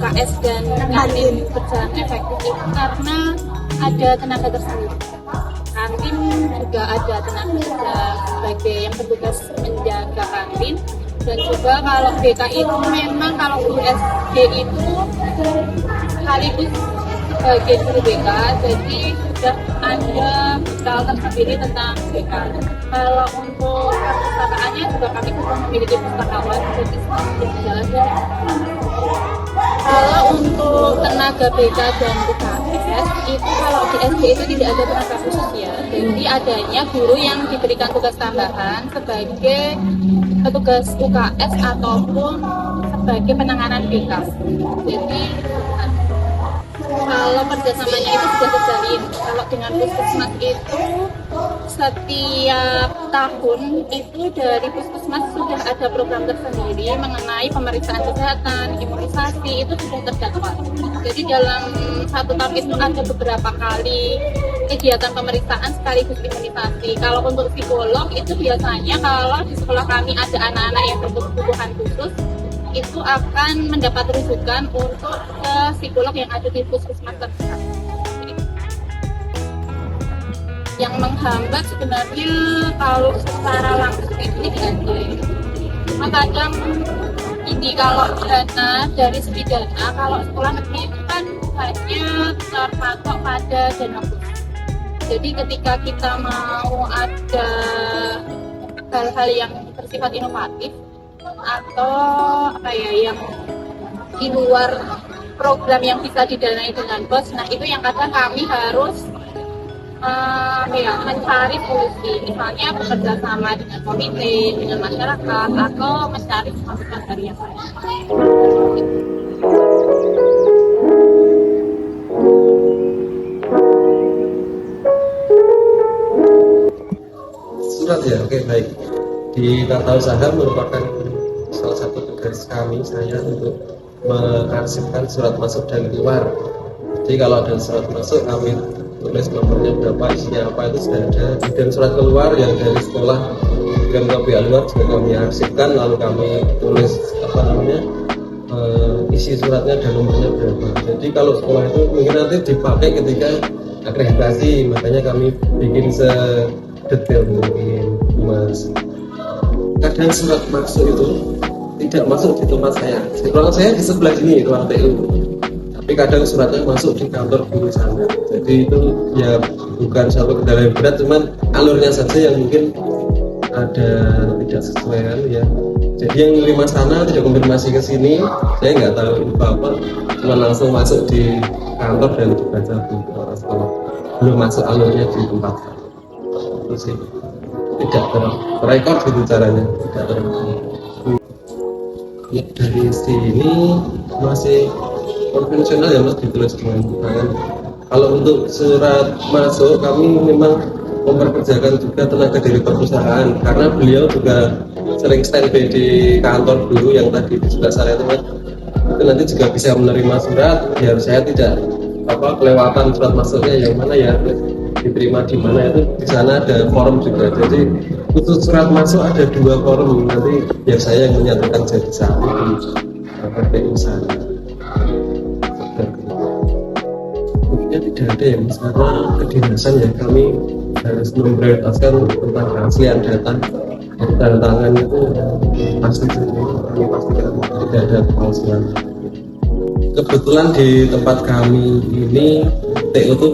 UKS dan kantin berjalan efektif itu karena ada tenaga tersendiri. Kantin juga ada tenaga sebagai yang bertugas menjaga kantin, dan juga kalau BK itu memang kalau guru SD itu sekaligus sebagai guru BK, jadi sudah ada bekal tersendiri tentang BK. Kalau untuk perpustakaannya juga kami juga memiliki pustakawan, jadi berjalan. Kalau untuk tenaga BK dan UKS itu kalau di SD itu tidak ada tenaga khusus ya, jadi adanya guru yang diberikan tugas tambahan sebagai petugas UKS ataupun sebagai penanganan BK. Jadi kalau kerjasamanya itu sudah terjalin. Kalau dengan puskesmas itu setiap tahun itu dari puskesmas sudah ada program tersendiri mengenai pemeriksaan kesehatan, imunisasi, itu sudah terjadwal. Jadi dalam satu tahun itu ada beberapa kali kegiatan pemeriksaan sekaligus imunisasi. Kalau untuk psikolog itu biasanya kalau di sekolah kami ada anak-anak yang berkebutuhan khusus, itu akan mendapat rujukan untuk ke psikolog yang ada di puskesmas terdekat. Yang menghambat sebenarnya kalau secara langsung itu tidak ada. Cuma kadang ini kalau dana dari segi dana, kalau sekolah negeri itu kan hanya terpatok pada dana khusus. Jadi ketika kita mau ada hal-hal yang bersifat inovatif atau yang di luar program yang bisa didanai dengan BOS, nah itu yang kadang kami harus mencari solusi, misalnya bekerja sama dengan komite, dengan masyarakat, atau mencari masukan dari yang lain. Surat ya, oke, baik. Di tata usaha merupakan salah satu tugas kami, saya untuk mengarsipkan surat masuk dan keluar. Jadi kalau ada surat masuk kami tulis nomornya berapa, isinya apa, itu sudah ada. Dan surat keluar yang dari sekolah dan ke pihak luar juga kami arsipkan, lalu kami tulis isi suratnya dan nomornya berapa. Jadi kalau sekolah itu mungkin nanti dipakai ketika akreditasi, makanya kami bikin sedetail mungkin, Mas. Kadang surat masuk itu tidak masuk di tempat saya. Di ruangan saya di sebelah sini, ruang TU. Tapi kadang suratnya masuk di kantor guru sana. Jadi itu ya bukan satu kendala yang berat, cuman alurnya saja yang mungkin ada tidak sesuai ya. Jadi yang menerima sana tidak konfirmasi ke sini, saya nggak tahu info apa, cuma langsung masuk di kantor dan dibaca di orang sekolah. Belum masuk alurnya di tempat saya. Itu sih tidak terekor gitu caranya, tidak terekor. Ya, dari sini masih konvensional ya Mas, ditulis dengan tangan. Kalau untuk surat masuk kami memang memperkerjakan juga tenaga dari perusahaan, karena beliau juga sering standby di kantor dulu yang tadi di sebelah sana itu Mas. Itu nanti juga bisa menerima surat biar saya tidak kelewatan surat masuknya yang mana ya diterima di mana, itu di sana ada forum juga. Jadi khusus surat masuk ada 2 forum, nanti biar saya yang menyatukan jadi satu di PPU sana. Mungkin tidak ada ya Mas, karena kedinasan ya kami harus memprioritaskan tentang keaslian data. Tanda tangan itu pasti kami pastikan tidak ada kepalsuan. Kebetulan di tempat kami ini TU itu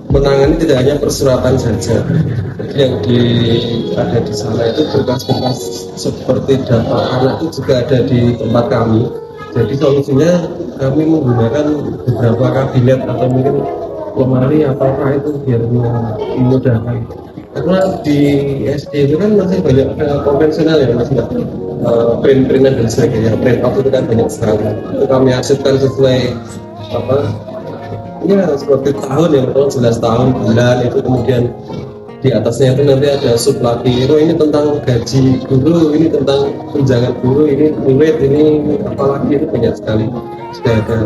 menangani tidak hanya persuratan saja. Jadi yang ada di sana itu berkas-berkas seperti data anak itu juga ada di tempat kami. Jadi solusinya kami menggunakan beberapa kabinet atau mungkin lemari atau apa itu biar memudahkan. Karena di SD itu kan masih banyak konvensional ya Mas, print-printan dan sebagainya. Print out itu kan banyak sekali. Itu kami arsipkan sesuai seperti tahun yang pertama 11 tahun, bulan itu, kemudian di atasnya itu nanti ada sub lagi. Ini tentang gaji guru, ini tentang tunjangan guru, ini murid, ini apalagi, itu banyak sekali. Sudah ada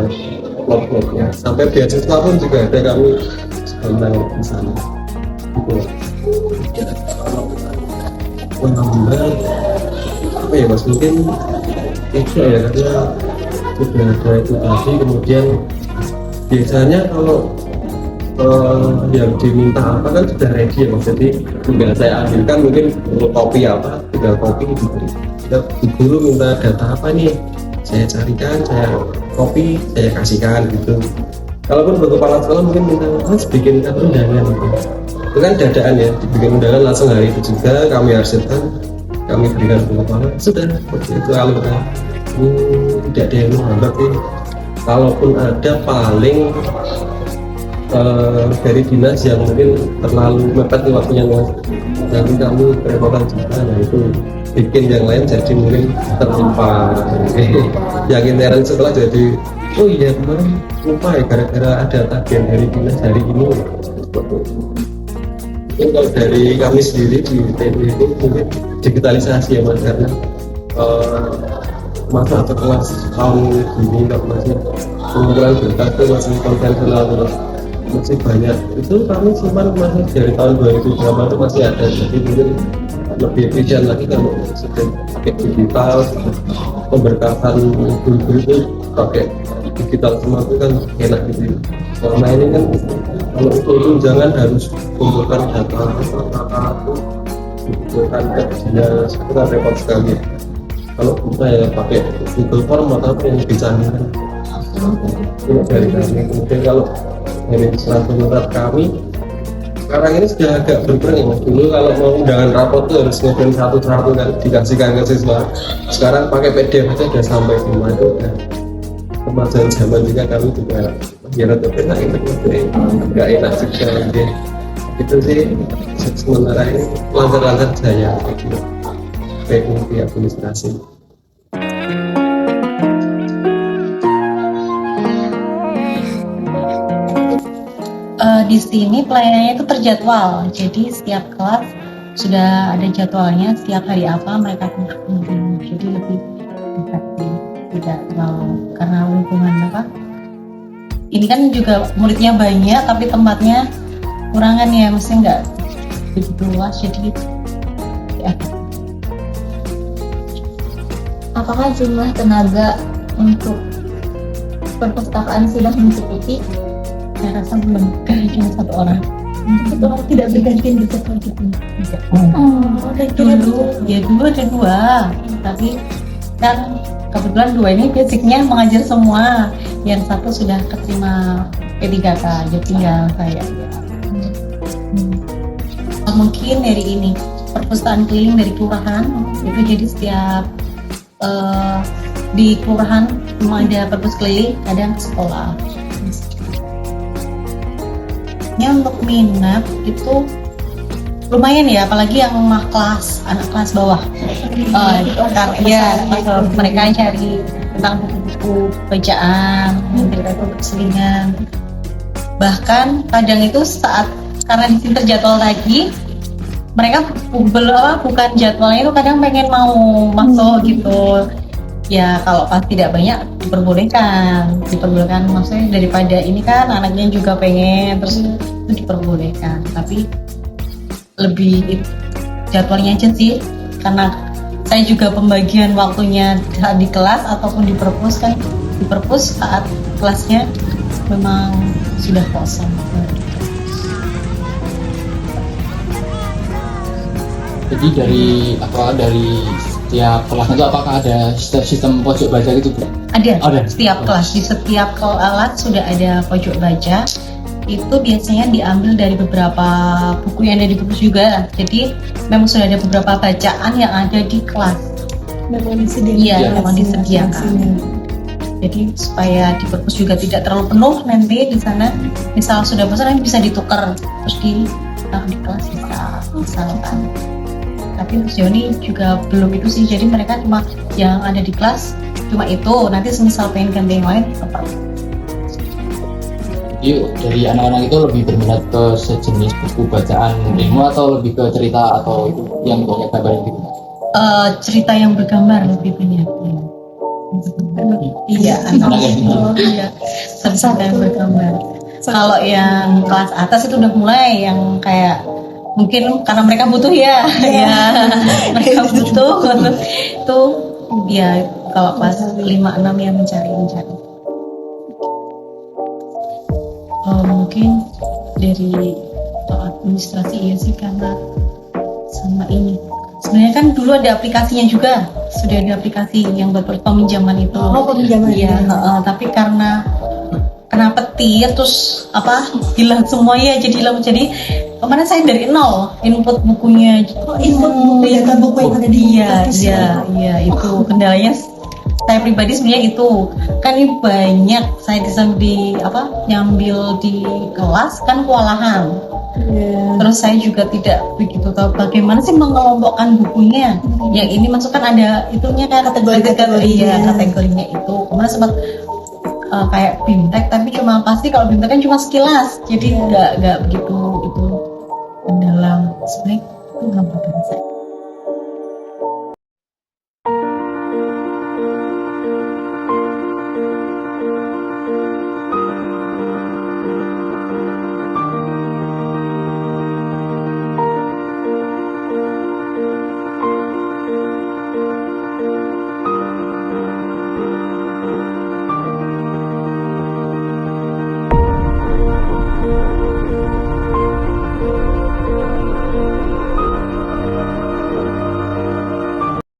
plot-plotnya. Sampai beasiswa pun juga ada kami tentang di sana. Menambah apa ya Mas, mungkin itu ya, karena sudah ada itu tadi. Kemudian biasanya kalau yang diminta apa kan sudah ready ya Mas, jadi tinggal saya ambilkan mungkin untuk kopi apa, tinggal kopi diberi. Kita guru minta data apa nih, saya carikan, saya kopi, saya kasihkan gitu. Kalaupun untuk kepala sekolah mungkin minta Mas bikinkan undangan gitu. Itu kan dadaan ya, dibikin undangan langsung hari itu juga kami arsipkan, kami berikan ke kepala, sudah seperti itu alurkan. Tidak ada yang menghambat sih. Kalaupun ada paling dari dinas yang mungkin terlalu mepet waktunya Mas, nanti kamu kerepotan juga, nah itu bikin yang lain jadi mungkin tertimpa. Yang intern sekolah jadi oh iya kemarin lupa ya gara-gara ada tagihan dari dinas hari ini. Mungkin kalau dari kami sendiri di TP itu mungkin digitalisasi ya Mas, karena masa atau kelas tahun ini kalau masih pengumpulan berkas itu masih konvensional masih banyak, itu kami simpan masih dari tahun 2008 itu masih ada, jadi mungkin lebih efisien lagi kalau sudah pakai digital. Pemberkasan guru-guru itu pakai digital semua itu kan enak gitu. Selama ini kan kalau untuk tunjangan harus kumpulkan data apa itu dibutuhkan ke dinas, itu kan repot sekali. Kalau kita ya pakai Google Form atau apa yang dicanangkan itu dari kami. Kemudian kalau dari surat surat kami sekarang ini sudah agak berkurang ya Mas. Dulu kalau mau undangan rapot tuh harus ngeprint satu-satu kan dikasihkan ke siswa. Sekarang pakai PDF aja udah sampai semua, itu udah kemajuan zaman juga. Kami juga ya rada enak itu nggak enak juga gitu. Itu sih sementara ini lancar-lancar saya gitu. Baik di administrasi. Di sini pelayanannya itu terjadwal, jadi setiap kelas sudah ada jadwalnya setiap hari apa mereka kumpul, jadi lebih efektif, tidak terlalu karena lingkungan apa. Ini kan juga muridnya banyak tapi tempatnya kurangan ya, mesti nggak begitu luas, jadi ya. Apakah jumlah tenaga untuk perpustakaan sudah mencukupi? Saya rasa belum, karena cuma satu orang. Satu orang tidak berganti gitu gitu. Dulu ada dua, tapi kan kebetulan dua ini basicnya mengajar semua. Yang satu sudah keterima P3K, jadi tinggal saya. Mungkin dari ini perpustakaan keliling dari kelurahan itu, jadi setiap di kelurahan cuma ada perpus keliling, kadang sekolah. Untuk minat itu lumayan ya, apalagi yang anak kelas bawah. Mereka cari tentang buku-buku bacaan, keseringan. Bahkan kadang itu saat karena di sini terjadwal lagi, mereka bukan jadwalnya itu kadang pengen mau masuk gitu. Ya kalau pas tidak banyak diperbolehkan, maksudnya daripada ini kan anaknya juga pengen, terus itu diperbolehkan, tapi lebih jadwalnya aja sih, karena saya juga pembagian waktunya di kelas ataupun di perpus kan, di perpus saat kelasnya memang sudah kosong. Jadi dari setiap kelas itu apakah ada sistem pojok baca gitu Bu? Ada. Setiap kelas, di setiap kelas sudah ada pojok baca. Itu biasanya diambil dari beberapa buku yang ada di perpus juga. Jadi memang sudah ada beberapa bacaan yang ada di kelas. Memang disediakan. Jadi supaya di perpus juga tidak terlalu penuh, nanti di sana misal sudah bosan bisa ditukar terus di kelas bisa misalkan. Tapi sejauh ini juga belum itu sih, jadi mereka cuma yang ada di kelas cuma itu, nanti semisal pengen ganti yang lain apa. Jadi dari anak-anak itu lebih berminat ke sejenis buku bacaan ilmu atau lebih ke cerita atau itu yang banyak gambar gitu? Cerita yang bergambar lebih banyak. Iya, cerita yang bergambar. Kalau yang kelas atas itu udah mulai yang kayak mungkin karena mereka butuh ya, mereka butuh itu ya kalau pas 5-6 yang mencari. Mungkin dari administrasi iya sih, karena sama ini sebenarnya kan dulu ada aplikasinya juga, sudah ada aplikasi yang buat peminjaman itu. Peminjaman. Iya, tapi karena kena petir terus hilang semua ya, jadi kemarin saya dari nol input bukunya. Input buku data buku yang ada di Iya itu kendalanya. Saya pribadi sebenarnya itu kan ini banyak saya nyambil di kelas kan kewalahan. Terus saya juga tidak begitu tahu bagaimana sih mengelompokkan bukunya. Yang ini masukkan ada itunya kan kategorinya itu. Kemarin sempat kayak BIMTEK, tapi cuma pasti kalau BIMTEK kan cuma sekilas, jadi nggak begitu itu mendalam. Sebenarnya itu gampang.